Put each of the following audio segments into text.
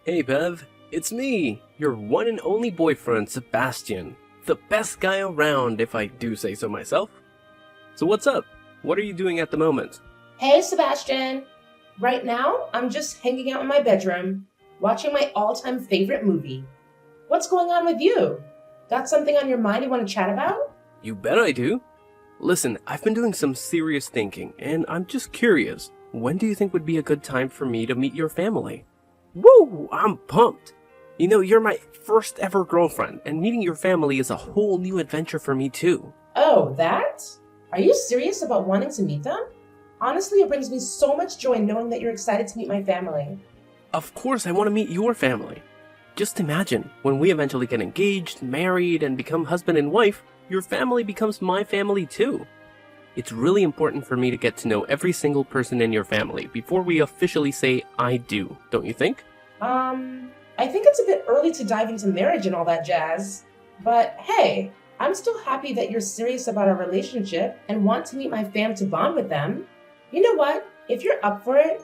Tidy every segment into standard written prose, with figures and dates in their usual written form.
Hey Bev, it's me, your one and only boyfriend, Sebastian. The best guy around, if I do say so myself. So what's up? What are you doing at the moment? Hey, Sebastian. Right now, I'm just hanging out in my bedroom, watching my all time favorite movie. What's going on with you? Got something on your mind you want to chat about? You bet I do. Listen, I've been doing some serious thinking, and I'm just curious. When do you think would be a good time for me to meet your family? Woo! I'm pumped! You know, you're my first ever girlfriend, and meeting your family is a whole new adventure for me too. Oh, that? Are you serious about wanting to meet them? Honestly, it brings me so much joy knowing that you're excited to meet my family. Of course, I want to meet your family. Just imagine, when we eventually get engaged, married, and become husband and wife, your family becomes my family too. It's really important for me to get to know every single person in your family before we officially say I do, don't you think? I think it's a bit early to dive into marriage and all that jazz. But hey, I'm still happy that you're serious about our relationship and want to meet my fam to bond with them. You know what? If you're up for it,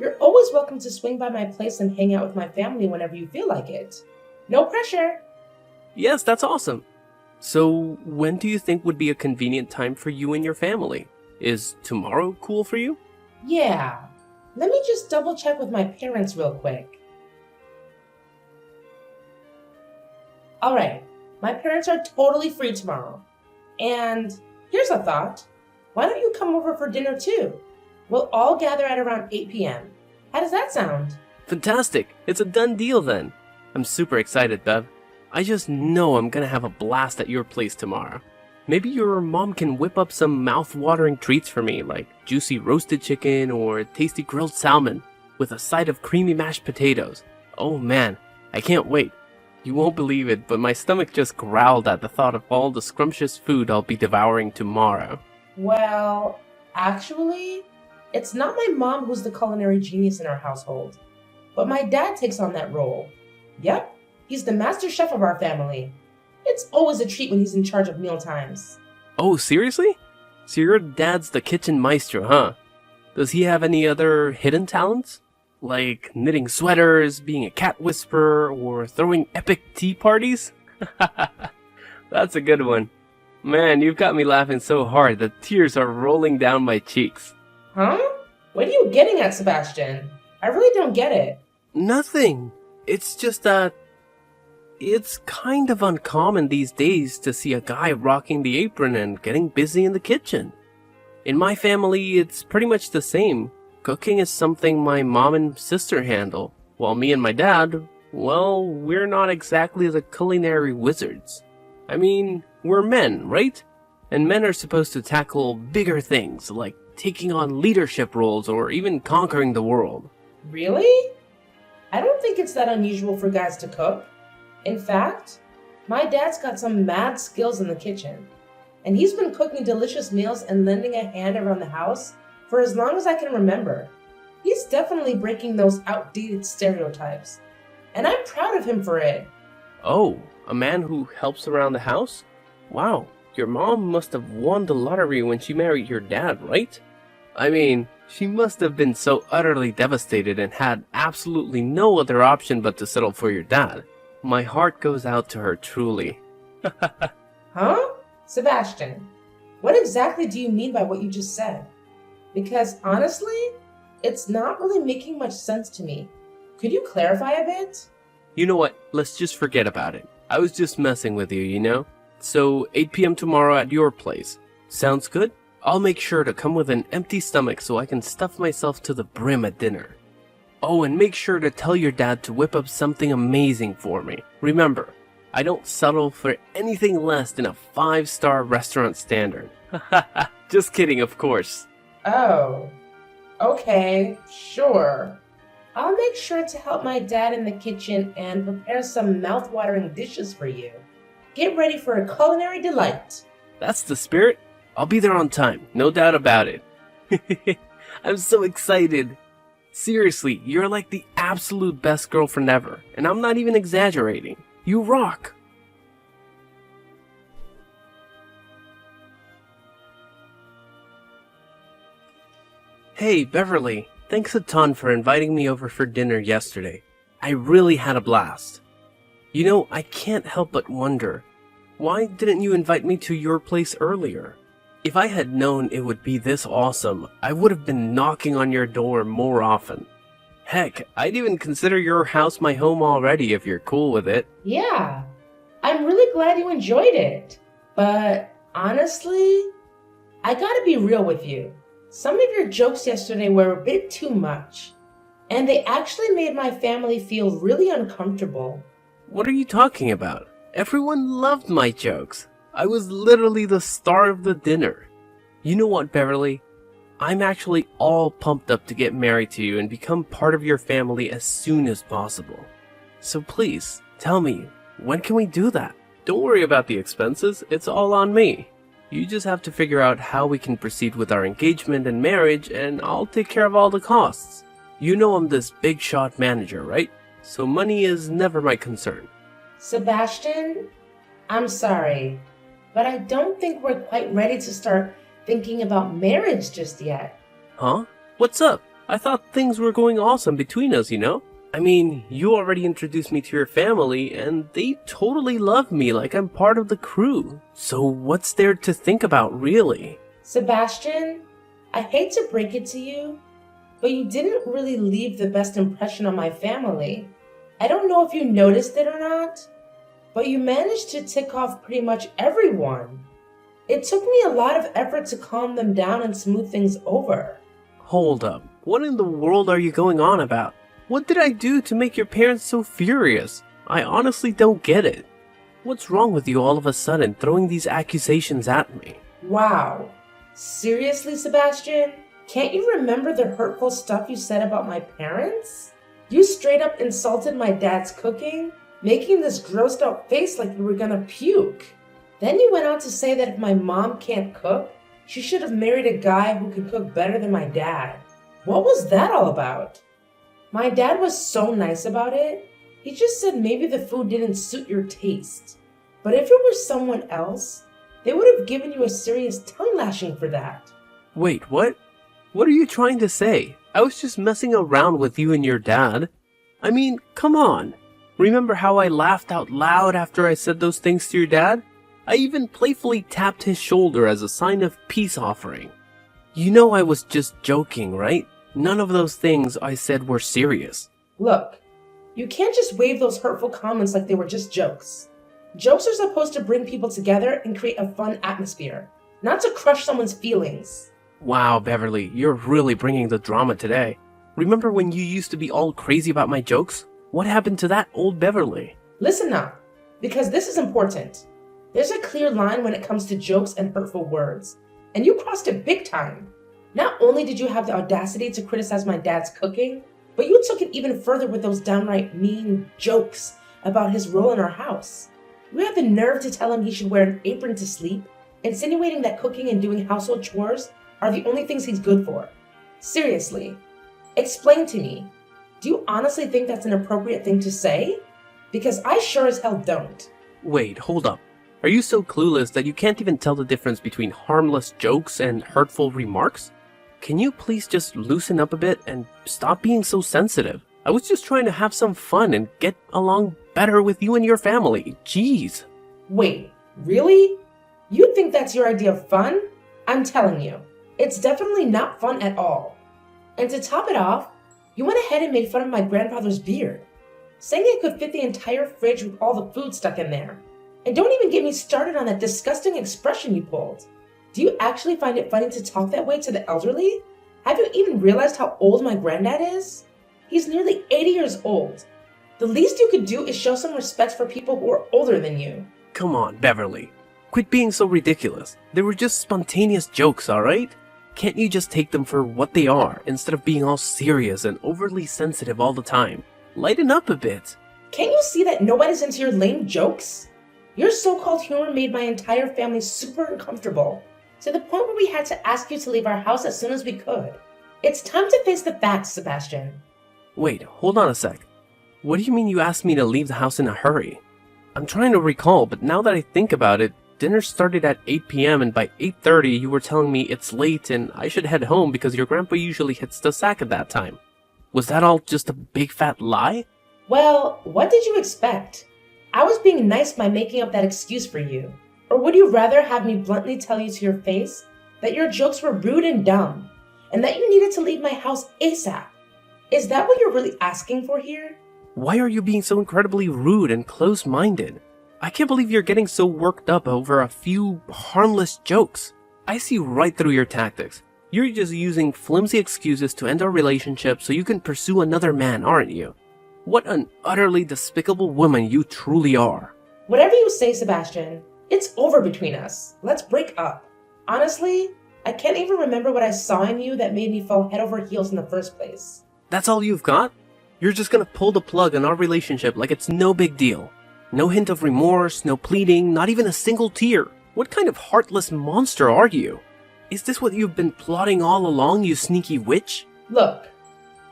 you're always welcome to swing by my place and hang out with my family whenever you feel like it. No pressure. Yes, that's awesome. So, when do you think would be a convenient time for you and your family? Is tomorrow cool for you? Yeah. Let me just double check with my parents real quick. All right. My parents are totally free tomorrow. And here's a thought. Why don't you come over for dinner too? We'll all gather at around 8 p.m. How does that sound? Fantastic! It's a done deal then. I'm super excited, Bev. I just know I'm gonna have a blast at your place tomorrow. Maybe your mom can whip up some mouth-watering treats for me, like juicy roasted chicken or tasty grilled salmon with a side of creamy mashed potatoes. Oh man, I can't wait. You won't believe it, but my stomach just growled at the thought of all the scrumptious food I'll be devouring tomorrow. Well, actually, it's not my mom who's the culinary genius in our household, but my dad takes on that role. Yep, he's the master chef of our family. It's always a treat when he's in charge of meal times. Oh, seriously? So your dad's the kitchen maestro, huh? Does he have any other hidden talents? Like knitting sweaters, being a cat whisperer, or throwing epic tea parties? That's a good one. Man, you've got me laughing so hard that tears are rolling down my cheeks. Huh? What are you getting at, Sebastian? I really don't get it. Nothing. It's just that it's kind of uncommon these days to see a guy rocking the apron and getting busy in the kitchen. In my family, it's pretty much the same. Cooking is something my mom and sister handle, while me and my dad, well, we're not exactly the culinary wizards. I mean, we're men, right? And men are supposed to tackle bigger things, like taking on leadership roles or even conquering the world. Really? I don't think it's that unusual for guys to cook. In fact, my dad's got some mad skills in the kitchen, and he's been cooking delicious meals and lending a hand around the house for as long as I can remember. He's definitely breaking those outdated stereotypes, and I'm proud of him for it. Oh, a man who helps around the house? Wow, your mom must have won the lottery when she married your dad, right? I mean, she must have been so utterly devastated and had absolutely no other option but to settle for your dad. My heart goes out to her truly. Huh? Sebastian, what exactly do you mean by what you just said? Because honestly, it's not really making much sense to me. Could you clarify a bit? You know what? Let's just forget about it. I was just messing with you, you know? So, 8 p.m. tomorrow at your place. Sounds good? I'll make sure to come with an empty stomach so I can stuff myself to the brim at dinner. Oh, and make sure to tell your dad to whip up something amazing for me. Remember, I don't settle for anything less than a 5-star restaurant standard. Just kidding, of course. Oh, okay, sure. I'll make sure to help my dad in the kitchen and prepare some mouth-watering dishes for you. Get ready for a culinary delight. That's the spirit. I'll be there on time, no doubt about it. I'm so excited. Seriously, you're like the absolute best girlfriend ever, and I'm not even exaggerating. You rock. Hey, Beverly, thanks a ton for inviting me over for dinner yesterday. I really had a blast. You know, I can't help but wonder, why didn't you invite me to your place earlier? If I had known it would be this awesome, I would have been knocking on your door more often. Heck, I'd even consider your house my home already if you're cool with it. Yeah, I'm really glad you enjoyed it. But honestly, I gotta be real with you. Some of your jokes yesterday were a bit too much, and they actually made my family feel really uncomfortable. What are you talking about? Everyone loved my jokes. I was literally the star of the dinner. You know what, Beverly? I'm actually all pumped up to get married to you and become part of your family as soon as possible. So please, tell me, when can we do that? Don't worry about the expenses, it's all on me. You just have to figure out how we can proceed with our engagement and marriage, and I'll take care of all the costs. You know I'm this big shot manager, right? So money is never my concern. Sebastian, I'm sorry, but I don't think we're quite ready to start thinking about marriage just yet. Huh? What's up? I thought things were going awesome between us, you know? I mean, you already introduced me to your family, and they totally love me like I'm part of the crew. So what's there to think about, really? Sebastian, I hate to break it to you, but you didn't really leave the best impression on my family. I don't know if you noticed it or not, but you managed to tick off pretty much everyone. It took me a lot of effort to calm them down and smooth things over. Hold up. What in the world are you going on about? What did I do to make your parents so furious? I honestly don't get it. What's wrong with you all of a sudden throwing these accusations at me? Wow. Seriously, Sebastian? Can't you remember the hurtful stuff you said about my parents? You straight up insulted my dad's cooking, making this grossed out face like you were gonna puke. Then you went on to say that if my mom can't cook, she should have married a guy who could cook better than my dad. What was that all about? My dad was so nice about it. He just said maybe the food didn't suit your taste. But if it were someone else, they would have given you a serious tongue lashing for that. Wait, what? What are you trying to say? I was just messing around with you and your dad. I mean, come on. Remember how I laughed out loud after I said those things to your dad? I even playfully tapped his shoulder as a sign of peace offering. You know I was just joking, right? None of those things I said were serious. Look, you can't just wave those hurtful comments like they were just jokes. Jokes are supposed to bring people together and create a fun atmosphere, not to crush someone's feelings. Wow, Beverly, you're really bringing the drama today. Remember when you used to be all crazy about my jokes? What happened to that old Beverly? Listen up, because this is important. There's a clear line when it comes to jokes and hurtful words, and you crossed it big time. Not only did you have the audacity to criticize my dad's cooking, but you took it even further with those downright mean jokes about his role in our house. You had the nerve to tell him he should wear an apron to sleep, insinuating that cooking and doing household chores are the only things he's good for. Seriously, explain to me, do you honestly think that's an appropriate thing to say? Because I sure as hell don't. Wait, hold up. Are you so clueless that you can't even tell the difference between harmless jokes and hurtful remarks? Can you please just loosen up a bit and stop being so sensitive? I was just trying to have some fun and get along better with you and your family. Jeez. Wait, really? You think that's your idea of fun? I'm telling you, it's definitely not fun at all. And to top it off, you went ahead and made fun of my grandfather's beard, saying it could fit the entire fridge with all the food stuck in there. And don't even get me started on that disgusting expression you pulled. Do you actually find it funny to talk that way to the elderly? Have you even realized how old my granddad is? He's nearly 80 years old. The least you could do is show some respect for people who are older than you. Come on, Beverly. Quit being so ridiculous. They were just spontaneous jokes, alright? Can't you just take them for what they are, instead of being all serious and overly sensitive all the time? Lighten up a bit. Can't you see that nobody's into your lame jokes? Your so-called humor made my entire family super uncomfortable, to the point where we had to ask you to leave our house as soon as we could. It's time to face the facts, Sebastian. Wait, hold on a sec. What do you mean you asked me to leave the house in a hurry? I'm trying to recall, but now that I think about it, dinner started at 8 p.m. and by 8:30 you were telling me it's late and I should head home because your grandpa usually hits the sack at that time. Was that all just a big fat lie? Well, what did you expect? I was being nice by making up that excuse for you. Or would you rather have me bluntly tell you to your face that your jokes were rude and dumb, and that you needed to leave my house ASAP? Is that what you're really asking for here? Why are you being so incredibly rude and close-minded? I can't believe you're getting so worked up over a few harmless jokes. I see right through your tactics. You're just using flimsy excuses to end our relationship so you can pursue another man, aren't you? What an utterly despicable woman you truly are. Whatever you say, Sebastian, it's over between us. Let's break up. Honestly, I can't even remember what I saw in you that made me fall head over heels in the first place. That's all you've got? You're just gonna pull the plug on our relationship like it's no big deal. No hint of remorse, no pleading, not even a single tear. What kind of heartless monster are you? Is this what you've been plotting all along, you sneaky witch? Look,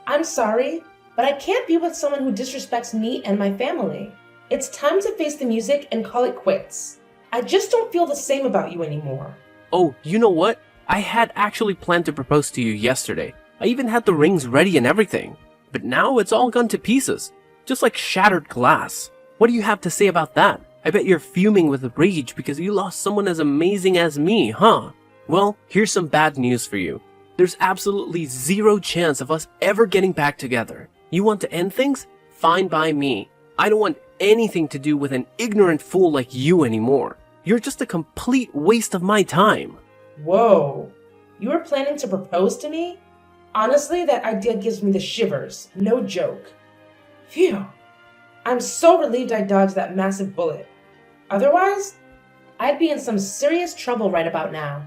I'm sorry, but I can't be with someone who disrespects me and my family. It's time to face the music and call it quits. I just don't feel the same about you anymore. Oh, you know what? I had actually planned to propose to you yesterday. I even had the rings ready and everything. But now it's all gone to pieces. Just like shattered glass. What do you have to say about that? I bet you're fuming with rage because you lost someone as amazing as me, huh? Well, here's some bad news for you. There's absolutely zero chance of us ever getting back together. You want to end things? Fine by me. I don't want anything to do with an ignorant fool like you anymore. You're just a complete waste of my time. Whoa, you were planning to propose to me? Honestly, that idea gives me the shivers. No joke. Phew. I'm so relieved I dodged that massive bullet. Otherwise, I'd be in some serious trouble right about now.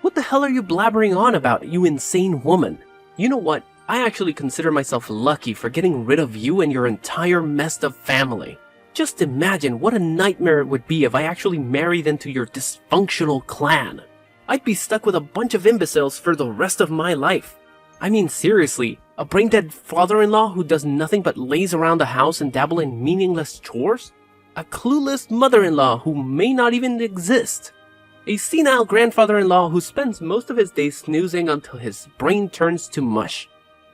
What the hell are you blabbering on about, you insane woman? You know what? I actually consider myself lucky for getting rid of you and your entire messed up family. Just imagine what a nightmare it would be if I actually married into your dysfunctional clan. I'd be stuck with a bunch of imbeciles for the rest of my life. I mean, seriously, a brain-dead father-in-law who does nothing but laze around the house and dabble in meaningless chores? A clueless mother-in-law who may not even exist? A senile grandfather-in-law who spends most of his days snoozing until his brain turns to mush.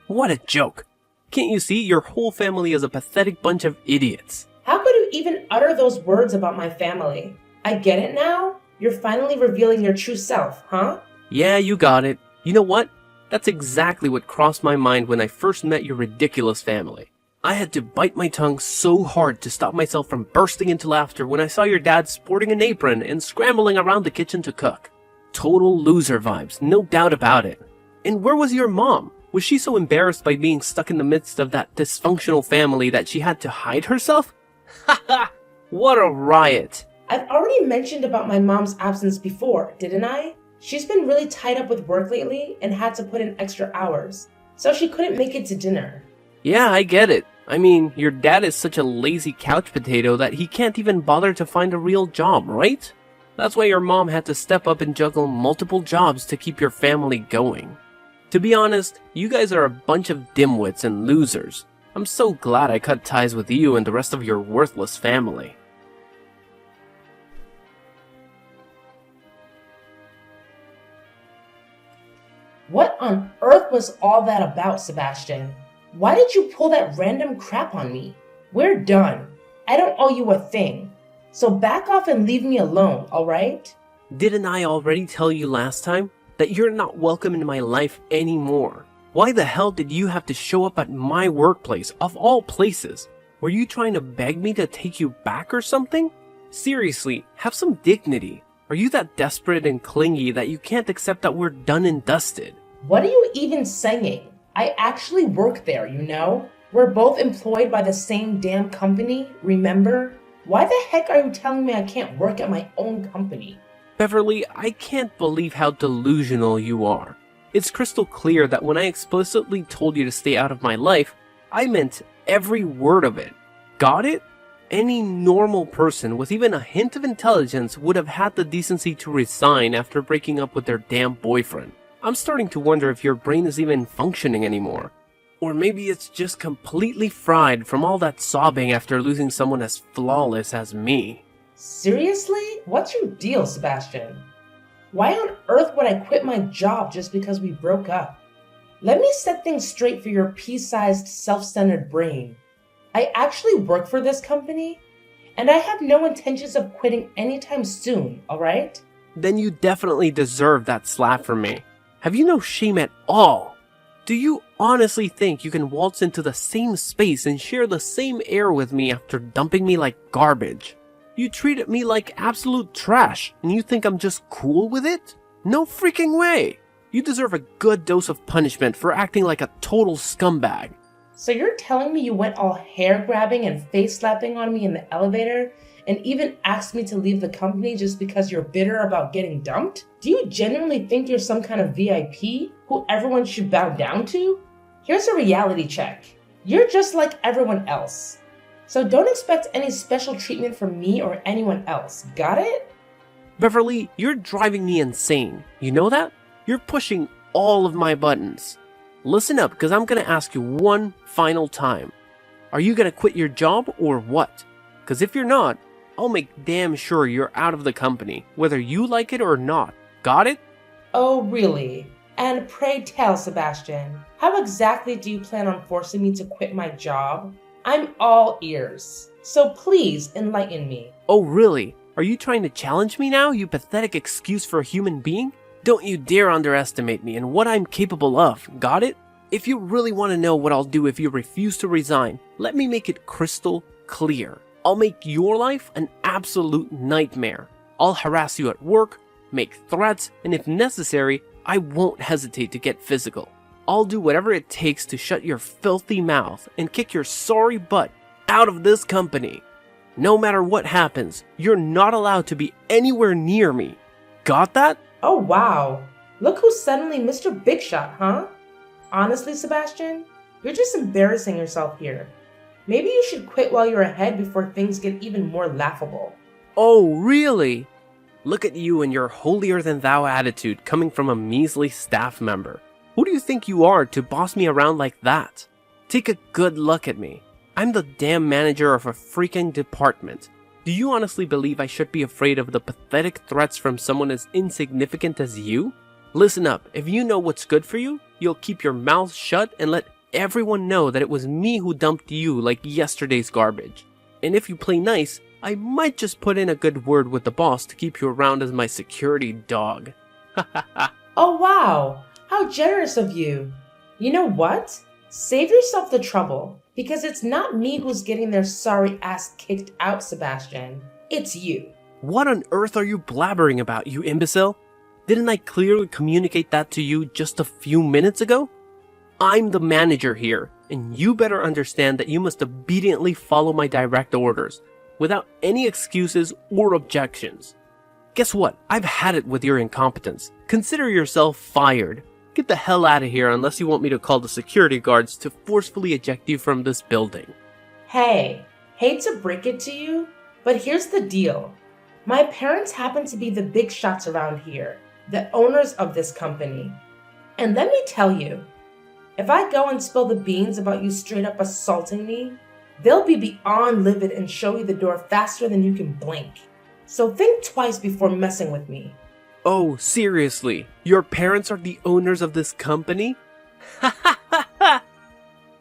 What a joke. Can't you see your whole family is a pathetic bunch of idiots? How could you even utter those words about my family? I get it now? You're finally revealing your true self, huh? Yeah, you got it. You know what? That's exactly what crossed my mind when I first met your ridiculous family. I had to bite my tongue so hard to stop myself from bursting into laughter when I saw your dad sporting an apron and scrambling around the kitchen to cook. Total loser vibes, no doubt about it. And where was your mom? Was she so embarrassed by being stuck in the midst of that dysfunctional family that she had to hide herself? Haha! What a riot! I've already mentioned about my mom's absence before, didn't I? She's been really tied up with work lately and had to put in extra hours, so she couldn't make it to dinner. Yeah, I get it. I mean, your dad is such a lazy couch potato that he can't even bother to find a real job, right? That's why your mom had to step up and juggle multiple jobs to keep your family going. To be honest, you guys are a bunch of dimwits and losers. I'm so glad I cut ties with you and the rest of your worthless family. What on earth was all that about, Sebastian? Why did you pull that random crap on me? We're done. I don't owe you a thing. So back off and leave me alone, alright? Didn't I already tell you last time that you're not welcome in my life anymore? Why the hell did you have to show up at my workplace, of all places? Were you trying to beg me to take you back or something? Seriously, have some dignity. Are you that desperate and clingy that you can't accept that we're done and dusted? What are you even saying? I actually work there, you know? We're both employed by the same damn company, remember? Why the heck are you telling me I can't work at my own company? Beverly, I can't believe how delusional you are. It's crystal clear that when I explicitly told you to stay out of my life, I meant every word of it. Got it? Any normal person with even a hint of intelligence would have had the decency to resign after breaking up with their damn boyfriend. I'm starting to wonder if your brain is even functioning anymore. Or maybe it's just completely fried from all that sobbing after losing someone as flawless as me. Seriously? What's your deal, Sebastian? Why on earth would I quit my job just because we broke up? Let me set things straight for your pea-sized, self-centered brain. I actually work for this company, and I have no intentions of quitting anytime soon, alright? Then you definitely deserve that slap from me. Have you no shame at all? Do you honestly think you can waltz into the same space and share the same air with me after dumping me like garbage? You treated me like absolute trash, and you think I'm just cool with it? No freaking way! You deserve a good dose of punishment for acting like a total scumbag. So you're telling me you went all hair-grabbing and face-slapping on me in the elevator and even asked me to leave the company just because you're bitter about getting dumped? Do you genuinely think you're some kind of VIP who everyone should bow down to? Here's a reality check. You're just like everyone else. So don't expect any special treatment from me or anyone else. Got it? Beverly, you're driving me insane. You know that? You're pushing all of my buttons. Listen up, because I'm going to ask you one final time. Are you going to quit your job or what? Because if you're not, I'll make damn sure you're out of the company, whether you like it or not. Got it? Oh, really? And pray tell, Sebastian, how exactly do you plan on forcing me to quit my job? I'm all ears. So please enlighten me. Oh, really? Are you trying to challenge me now, you pathetic excuse for a human being? Don't you dare underestimate me and what I'm capable of. Got it? If you really want to know what I'll do if you refuse to resign, let me make it crystal clear. I'll make your life an absolute nightmare. I'll harass you at work, make threats, and if necessary, I won't hesitate to get physical. I'll do whatever it takes to shut your filthy mouth and kick your sorry butt out of this company. No matter what happens, you're not allowed to be anywhere near me. Got that? Oh, wow. Look who's suddenly Mr. Big Shot, huh? Honestly, Sebastian, you're just embarrassing yourself here. Maybe you should quit while you're ahead before things get even more laughable. Oh, really? Look at you and your holier-than-thou attitude coming from a measly staff member. Who do you think you are to boss me around like that? Take a good look at me. I'm the damn manager of a freaking department. Do you honestly believe I should be afraid of the pathetic threats from someone as insignificant as you? Listen up, if you know what's good for you, you'll keep your mouth shut and let everyone know that it was me who dumped you like yesterday's garbage. And if you play nice, I might just put in a good word with the boss to keep you around as my security dog. Oh, wow. How generous of you. You know what? Save yourself the trouble, because it's not me who's getting their sorry ass kicked out, Sebastian. It's you. What on earth are you blabbering about, you imbecile? Didn't I clearly communicate that to you just a few minutes ago? I'm the manager here, and you better understand that you must obediently follow my direct orders, without any excuses or objections. Guess what? I've had it with your incompetence. Consider yourself fired. Get the hell out of here unless you want me to call the security guards to forcefully eject you from this building. Hey, hate to break it to you, but here's the deal. My parents happen to be the big shots around here, the owners of this company. And let me tell you, if I go and spill the beans about you straight up assaulting me, they'll be beyond livid and show you the door faster than you can blink. So think twice before messing with me. Oh, seriously? Your parents are the owners of this company?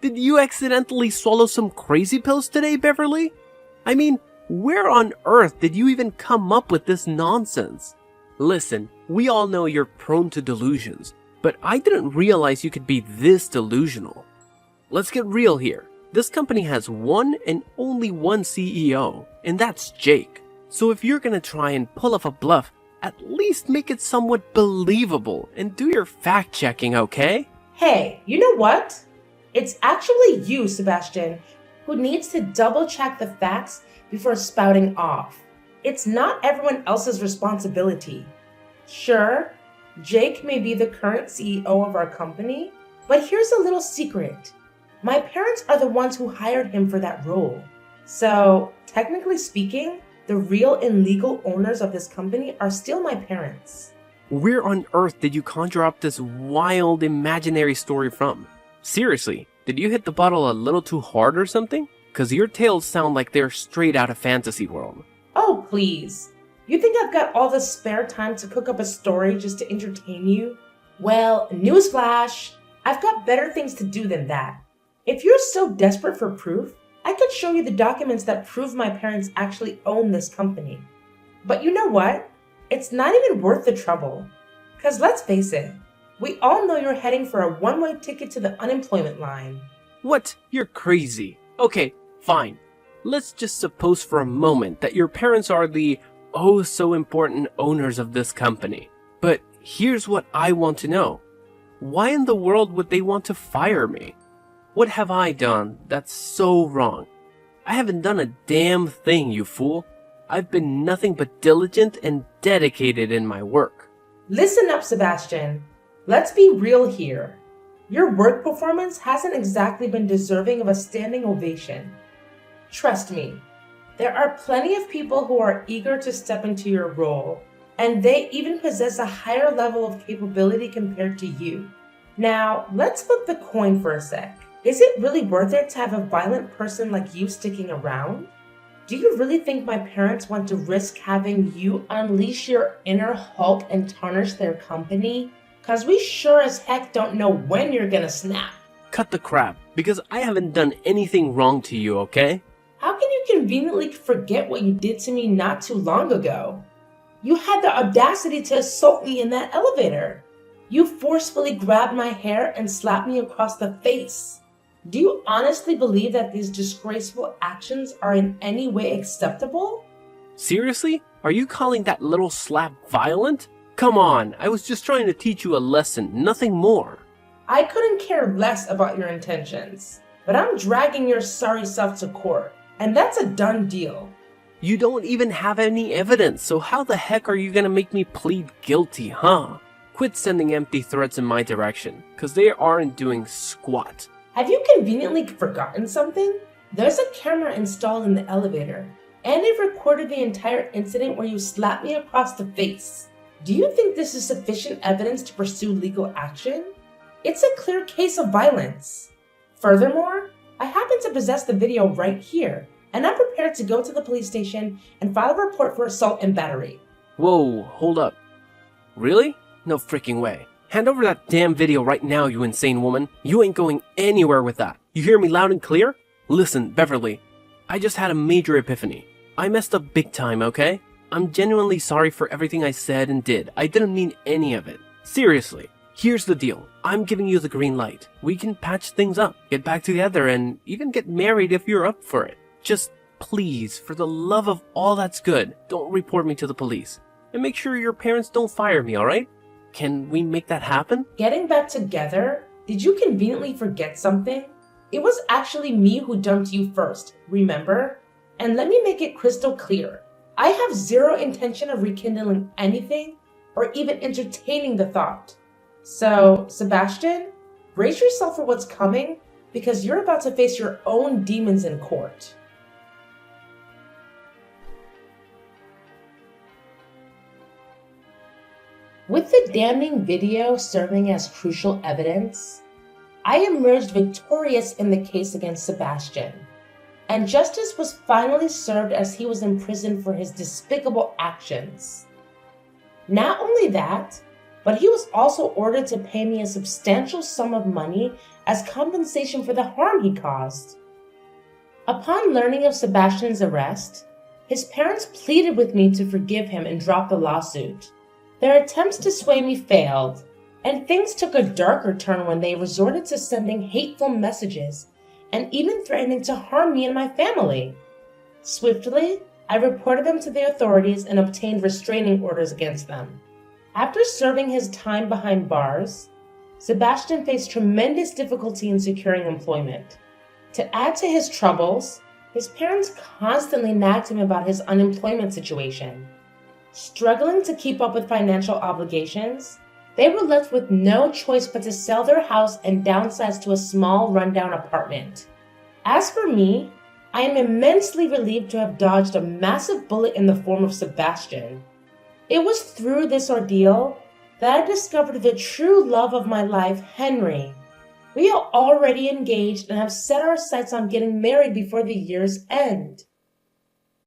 Did you accidentally swallow some crazy pills today, Beverly? I mean, where on earth did you even come up with this nonsense? Listen, we all know you're prone to delusions, but I didn't realize you could be this delusional. Let's get real here. This company has one and only one CEO, and that's Jake. So if you're gonna try and pull off a bluff, at least make it somewhat believable and do your fact-checking, okay? Hey, you know what? It's actually you, Sebastian, who needs to double-check the facts before spouting off. It's not everyone else's responsibility. Sure, Jake may be the current CEO of our company, but here's a little secret. My parents are the ones who hired him for that role. So, technically speaking, the real and legal owners of this company are still my parents. Where on earth did you conjure up this wild imaginary story from? Seriously, did you hit the bottle a little too hard or something? Cause your tales sound like they're straight out of fantasy world. Oh, please. You think I've got all the spare time to cook up a story just to entertain you? Well, newsflash, I've got better things to do than that. If you're so desperate for proof, I could show you the documents that prove my parents actually own this company. But you know what? It's not even worth the trouble. Because let's face it, we all know you're heading for a one-way ticket to the unemployment line. What? You're crazy. Okay, fine. Let's just suppose for a moment that your parents are the oh so important owners of this company. But here's what I want to know. Why in the world would they want to fire me? What have I done that's so wrong? I haven't done a damn thing, you fool. I've been nothing but diligent and dedicated in my work. Listen up, Sebastian. Let's be real here. Your work performance hasn't exactly been deserving of a standing ovation. Trust me, there are plenty of people who are eager to step into your role, and they even possess a higher level of capability compared to you. Now, let's flip the coin for a sec. Is it really worth it to have a violent person like you sticking around? Do you really think my parents want to risk having you unleash your inner Hulk and tarnish their company? 'Cause we sure as heck don't know when you're gonna snap. Cut the crap, because I haven't done anything wrong to you, okay? How can you conveniently forget what you did to me not too long ago? You had the audacity to assault me in that elevator. You forcefully grabbed my hair and slapped me across the face. Do you honestly believe that these disgraceful actions are in any way acceptable? Seriously? Are you calling that little slap violent? Come on, I was just trying to teach you a lesson, nothing more. I couldn't care less about your intentions, but I'm dragging your sorry self to court, and that's a done deal. You don't even have any evidence, so how the heck are you gonna make me plead guilty, huh? Quit sending empty threats in my direction, cause they aren't doing squat. Have you conveniently forgotten something? There's a camera installed in the elevator, and it recorded the entire incident where you slapped me across the face. Do you think this is sufficient evidence to pursue legal action? It's a clear case of violence. Furthermore, I happen to possess the video right here, and I'm prepared to go to the police station and file a report for assault and battery. Whoa, hold up. Really? No freaking way. Hand over that damn video right now, you insane woman. You ain't going anywhere with that. You hear me loud and clear? Listen, Beverly, I just had a major epiphany. I messed up big time, okay? I'm genuinely sorry for everything I said and did. I didn't mean any of it. Seriously, here's the deal. I'm giving you the green light. We can patch things up, get back together, and even get married if you're up for it. Just please, for the love of all that's good, don't report me to the police. And make sure your parents don't fire me, alright? Can we make that happen? Getting back together? Did you conveniently forget something? It was actually me who dumped you first, remember? And let me make it crystal clear. I have zero intention of rekindling anything or even entertaining the thought. So, Sebastian, brace yourself for what's coming because you're about to face your own demons in court. With the damning video serving as crucial evidence, I emerged victorious in the case against Sebastian, and justice was finally served as he was imprisoned for his despicable actions. Not only that, but he was also ordered to pay me a substantial sum of money as compensation for the harm he caused. Upon learning of Sebastian's arrest, his parents pleaded with me to forgive him and drop the lawsuit. Their attempts to sway me failed, and things took a darker turn when they resorted to sending hateful messages and even threatening to harm me and my family. Swiftly, I reported them to the authorities and obtained restraining orders against them. After serving his time behind bars, Sebastian faced tremendous difficulty in securing employment. To add to his troubles, his parents constantly nagged him about his unemployment situation. Struggling to keep up with financial obligations, they were left with no choice but to sell their house and downsize to a small, rundown apartment. As for me, I am immensely relieved to have dodged a massive bullet in the form of Sebastian. It was through this ordeal that I discovered the true love of my life, Henry. We are already engaged and have set our sights on getting married before the year's end.